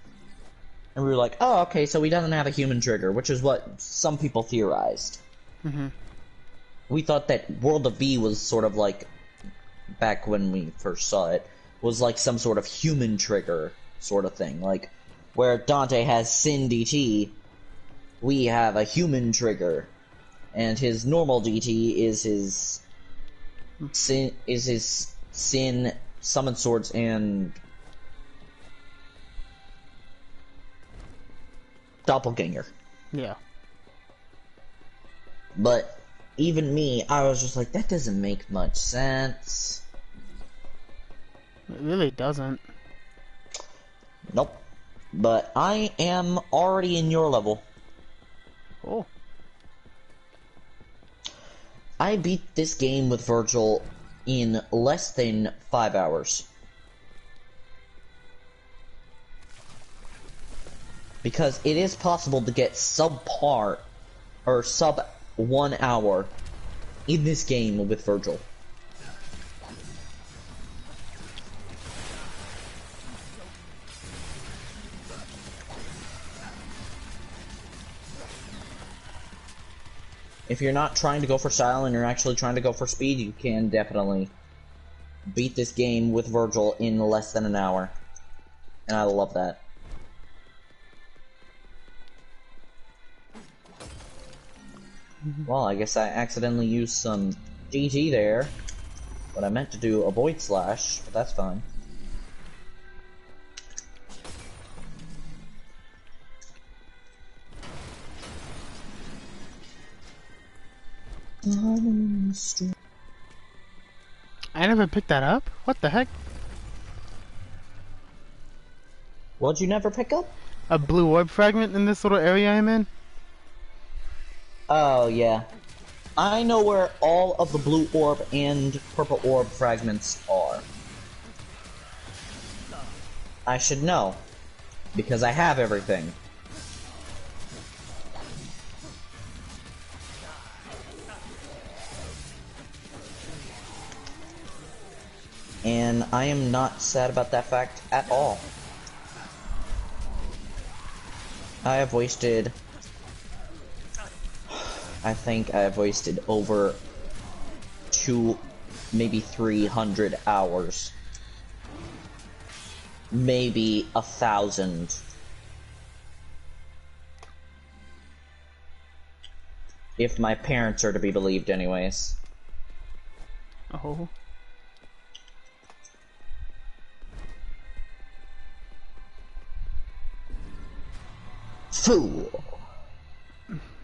And we were like, oh, okay, so he doesn't have a human trigger, which is what some people theorized. Mm-hmm. We thought that World of V was sort of like, back when we first saw it, was like some sort of human trigger sort of thing. Like, where Dante has Sin DT, we have a human trigger. And his normal DT is his Sin, Summon Swords, and Doppelganger. Yeah. But even me, I was just like, that doesn't make much sense. It really doesn't. Nope. But I am already in your level. Oh. I beat this game with Virgil in less than 5 hours. Because it is possible to get subpar, or sub 1 hour in this game with Virgil. If you're not trying to go for style and you're actually trying to go for speed, you can definitely beat this game with Virgil in less than an hour. And I love that. Well, I guess I accidentally used some DT there. But I meant to do a Void Slash, but that's fine. I never picked that up? What the heck? What'd you never pick up? A blue orb fragment in this little area I'm in? Oh, yeah. I know where all of the blue orb and purple orb fragments are. I should know, because I have everything. And I am not sad about that fact at all. I have wasted... I think I have wasted over 2, maybe 300 hours. Maybe 1,000. If my parents are to be believed anyways. Oh. Fool!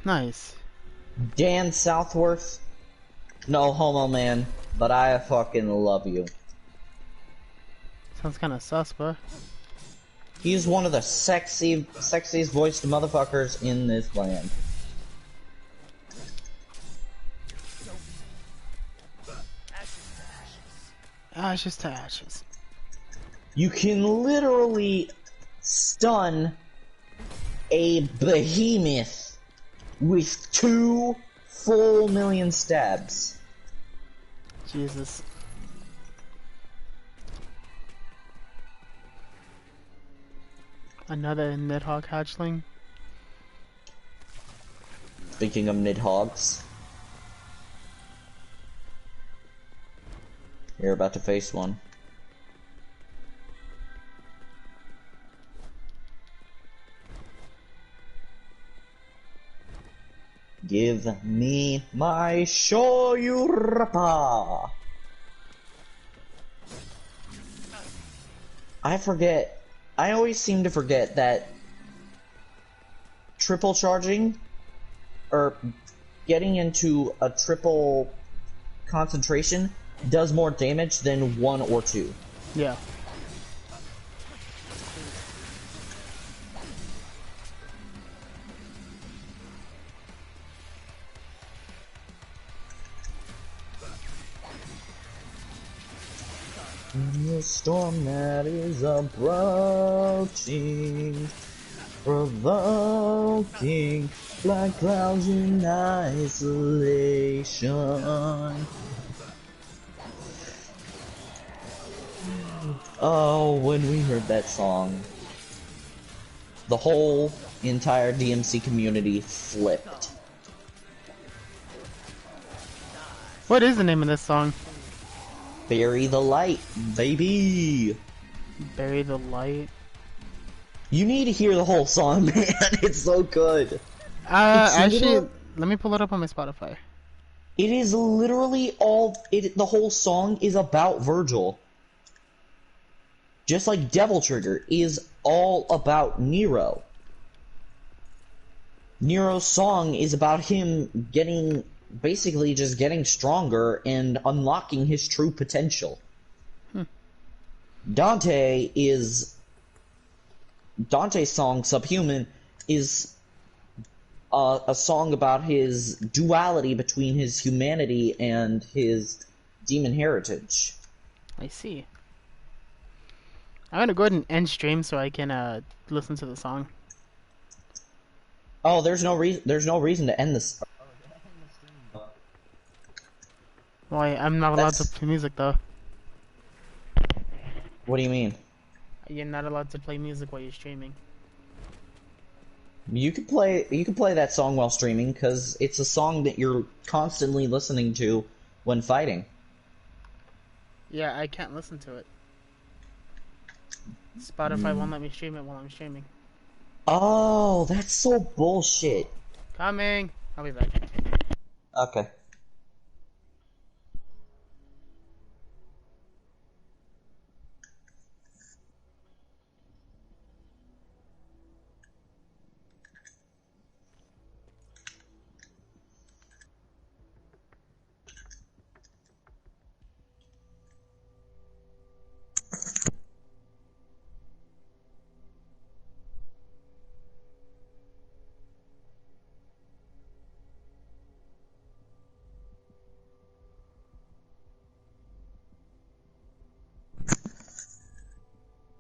Nice. Dan Southworth? No homo, man, but I fucking love you. Sounds kind of sus, but He's one of the sexiest voiced motherfuckers in this land. ashes to ashes. You can literally stun a behemoth with 2 full million stabs. Jesus. Another Nidhogg hatchling. Speaking of Nidhogg's, you're about to face one. Give me my Shoyurapa! I always seem to forget that triple charging, or getting into a triple concentration, does more damage than 1 or 2. Yeah. The storm that is approaching, provoking black clouds in isolation. Oh, when we heard that song, the whole entire DMC community flipped. What is the name of this song? Bury the light, baby. Bury the light. You need to hear the whole song, man. It's so good. It's Actually, let me pull it up on my Spotify. It is literally the whole song is about Virgil. Just like Devil Trigger is all about Nero. Nero's song is about him basically just getting stronger and unlocking his true potential. Dante's song, Subhuman, is a song about his duality between his humanity and his demon heritage. I see. I'm gonna go ahead and end stream so I can listen to the song. Oh, there's no reason to end this. Why? I'm not allowed to play music though. What do you mean? You're not allowed to play music while you're streaming. You could play that song while streaming because it's a song that you're constantly listening to when fighting. Yeah, I can't listen to it. Spotify won't let me stream it while I'm streaming. Oh, that's so bullshit. Coming! I'll be back. Okay.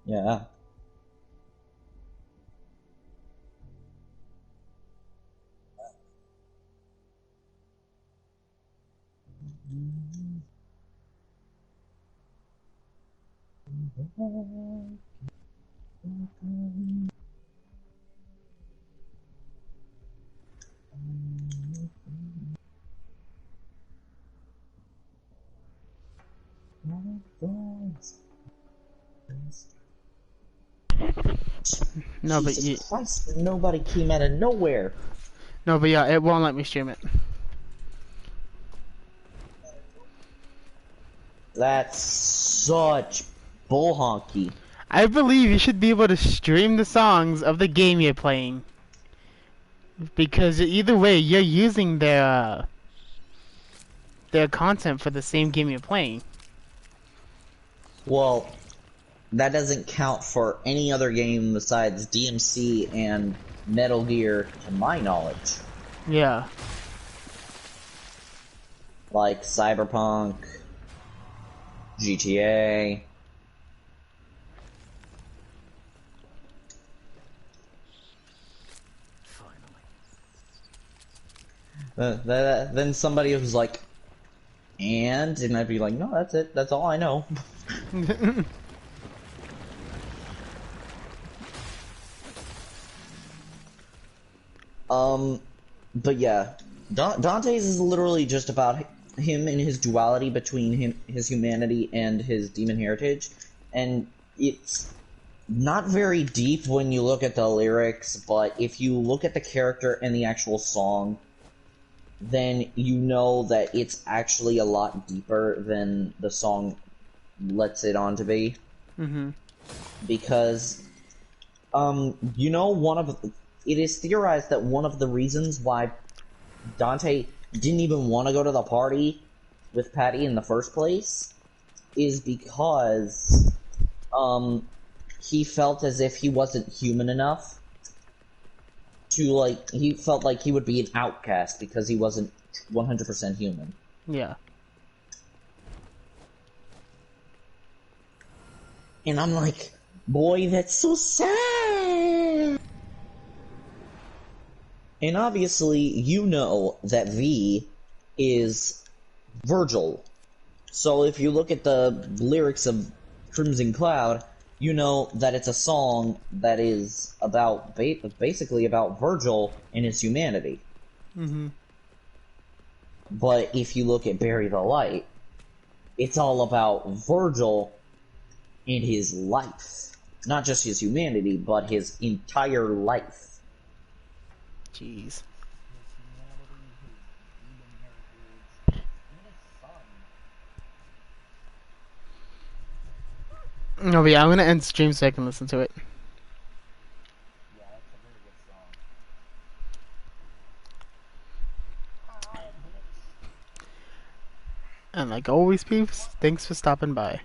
Yeah. No, but Jesus you, Christ, nobody came out of nowhere. no, but yeah, it won't let me stream it. That's such bull honky. I believe you should be able to stream the songs of the game you're playing. Because either way, you're using their content for the same game you're playing. Well, that doesn't count for any other game besides DMC and Metal Gear, to my knowledge. Yeah. Like Cyberpunk, GTA. Then somebody was like, and I'd be like, no, that's it. That's all I know. But yeah, Dante's is literally just about him and his duality between his humanity and his demon heritage, and it's not very deep when you look at the lyrics, but if you look at the character and the actual song, then you know that it's actually a lot deeper than the song lets it on to be. Mhm. Because, you know, it is theorized that one of the reasons why Dante didn't even want to go to the party with Patty in the first place is because, he felt as if he wasn't human enough to, like, he felt like he would be an outcast because he wasn't 100% human. Yeah. And I'm like, boy, that's so sad! And obviously, you know that V is Virgil. So if you look at the lyrics of Crimson Cloud, you know that it's a song that is about basically about Virgil and his humanity. Mhm. But if you look at Bury the Light, it's all about Virgil and his life. Not just his humanity, but his entire life. Jeez. No, but yeah, I'm gonna end stream so I can listen to it. And like always, peeps, thanks for stopping by.